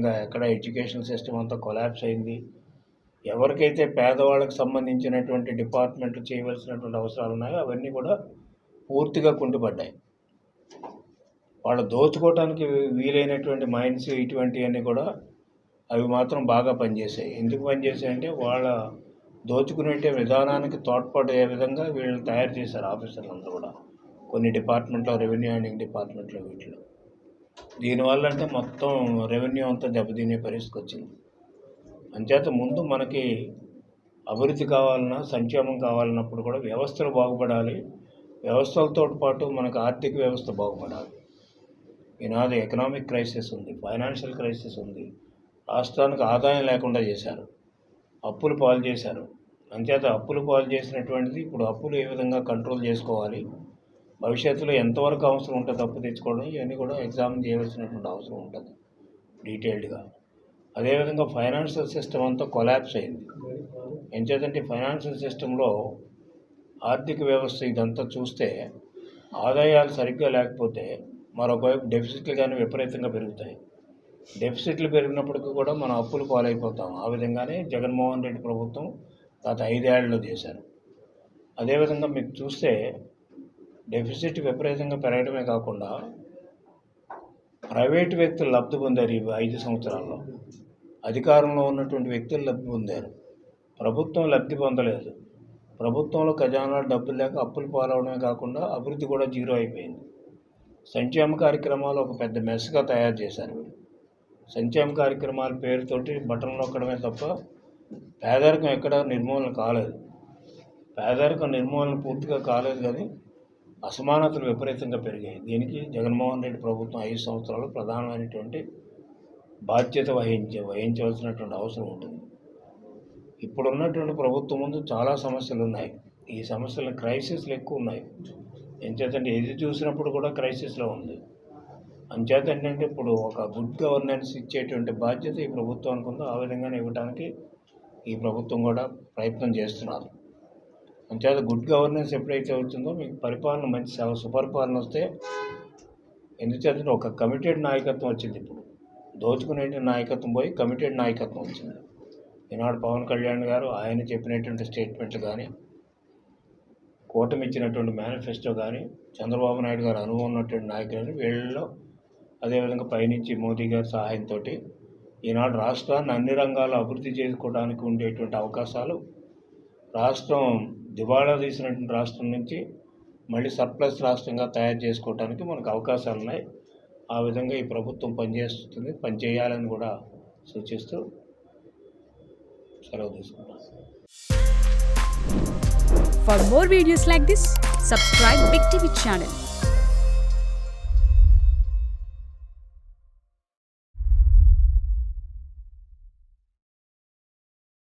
అదేవిధంగా ఎక్కడ education system అంతా కొలాప్స్ అయింది. ఎవరికైతే పేదవాళ్ళకి సంబంధించినటువంటి డిపార్ట్మెంట్లు చేయవలసినటువంటి అవసరాలు ఉన్నాయో అవన్నీ కూడా పూర్తిగా కుంటుపడ్డాయి. వాళ్ళు దోచుకోవడానికి వీలైనటువంటి మైండ్స్ ఇటువంటివన్నీ కూడా అవి మాత్రం బాగా పనిచేసాయి. ఎందుకు పనిచేసాయంటే వాళ్ళ దోచుకునే విధానానికి తోడ్పడే విధంగా వీళ్ళని తయారు చేశారు ఆఫీసర్లందరూ కూడా, కొన్ని డిపార్ట్మెంట్లో, రెవెన్యూ హ్యాండింగ్ డిపార్ట్మెంట్లో వీటిలో. దీనివల్ల అంటే మొత్తం రెవెన్యూ అంతా దెబ్బతినే పరిస్థితికి వచ్చింది. అంచేత ముందు మనకి అభివృద్ధి కావాలన్నా, సంక్షేమం కావాలన్నప్పుడు కూడా వ్యవస్థలు బాగుపడాలి. వ్యవస్థలతో పాటు మనకు ఆర్థిక వ్యవస్థ బాగుపడాలి. ఈనాడు ఎకనామిక్ క్రైసిస్ ఉంది, ఫైనాన్షియల్ క్రైసిస్ ఉంది. రాష్ట్రానికి ఆదాయం లేకుండా చేశారు, అప్పులు పాలు చేశారు. అంచేత అప్పులు పాలు చేసినటువంటిది ఇప్పుడు అప్పులు ఏ విధంగా కంట్రోల్ చేసుకోవాలి, భవిష్యత్తులో ఎంతవరకు అవసరం ఉంటుంది అప్పు తెచ్చుకోవడం, ఇవన్నీ కూడా ఎగ్జామిన్ చేయవలసినటువంటి అవసరం ఉంటుంది డీటెయిల్డ్గా. అదేవిధంగా ఫైనాన్షియల్ సిస్టమ్ అంతా కొలాప్స్ అయింది. ఎంచేతంటే ఫైనాన్షియల్ సిస్టంలో ఆర్థిక వ్యవస్థ ఇదంతా చూస్తే ఆదాయాలు సరిగ్గా లేకపోతే మరొకవైపు డెఫిసిట్లు కానీ విపరీతంగా పెరుగుతాయి. డెఫిసిట్లు పెరిగినప్పటికీ కూడా మనం అప్పులు పాలైపోతాం. ఆ విధంగానే జగన్మోహన్ రెడ్డి ప్రభుత్వం గత 5 ఏళ్లలో చేశారు. అదేవిధంగా మీకు చూస్తే డెఫిసిట్ విపరీతంగా పెరగడమే కాకుండా ప్రైవేటు వ్యక్తులు లబ్ధి పొందారు. ఈ 5 సంవత్సరాల్లో అధికారంలో ఉన్నటువంటి వ్యక్తులు లబ్ధి పొందారు, ప్రభుత్వం లబ్ధి పొందలేదు. ప్రభుత్వంలో ఖజానా డబ్బులు లేక అప్పులు పాలవడమే కాకుండా అభివృద్ధి కూడా జీరో అయిపోయింది. సంక్షేమ కార్యక్రమాలు ఒక పెద్ద మెస్గా తయారు చేశారు. సంక్షేమ కార్యక్రమాల పేరుతోటి బటన్ నొక్కడమే తప్ప పేదరికం ఎక్కడ నిర్మూలన కాలేదు. పేదరికం నిర్మూలన పూర్తిగా కాలేదు, కానీ అసమానతలు విపరీతంగా పెరిగాయి. దీనికి జగన్మోహన్ రెడ్డి ప్రభుత్వం 5 సంవత్సరాలు ప్రధానమైనటువంటి బాధ్యత వహించవలసినటువంటి అవసరం ఉంటుంది. ఇప్పుడున్నటువంటి ప్రభుత్వం ముందు చాలా సమస్యలు ఉన్నాయి. ఈ సమస్యలు క్రైసిస్లు ఎక్కువ ఉన్నాయి. ఎంచేతంటే ఏది చూసినప్పుడు కూడా క్రైసిస్లో ఉంది. అంచేత ఏంటంటే ఇప్పుడు ఒక గుడ్ గవర్నెన్స్ ఇచ్చేటువంటి బాధ్యత ఈ ప్రభుత్వానికి ఉందో ఆ విధంగానే ఇవ్వడానికి ఈ ప్రభుత్వం కూడా ప్రయత్నం చేస్తున్నారు. అంచేత గుడ్ గవర్నెన్స్ ఎప్పుడైతే వచ్చిందో మీకు పరిపాలన మంచి సుపరిపాలన వస్తే, ఎందుచేతంటే ఒక కమిటెడ్ నాయకత్వం వచ్చింది. ఇప్పుడు దోచుకునే నాయకత్వం పోయి కమిటెడ్ నాయకత్వం వచ్చింది. ఈనాడు పవన్ కళ్యాణ్ గారు ఆయన చెప్పినటువంటి స్టేట్మెంట్లు కానీ, కూటమి ఇచ్చినటువంటి మేనిఫెస్టో కానీ, చంద్రబాబు నాయుడు గారు అనుభవం ఉన్నటువంటి నాయకులని వీళ్ళలో, అదేవిధంగా పైనుంచి మోదీ గారి సహాయంతో ఈనాడు రాష్ట్రాన్ని అన్ని రంగాల్లో అభివృద్ధి చేసుకోవడానికి ఉండేటువంటి అవకాశాలు, రాష్ట్రం దివాళా తీసినటువంటి రాష్ట్రం నుంచి మళ్ళీ సర్ప్లస్ రాష్ట్రంగా తయారు చేసుకోవడానికి మనకు అవకాశాలు ఉన్నాయి. ఆ విధంగా ఈ ప్రభుత్వం పనిచేస్తుంది, పనిచేయాలని కూడా సూచిస్తూ సెలవు తీసుకుంటాం. For more videos like this, subscribe Big TV channel.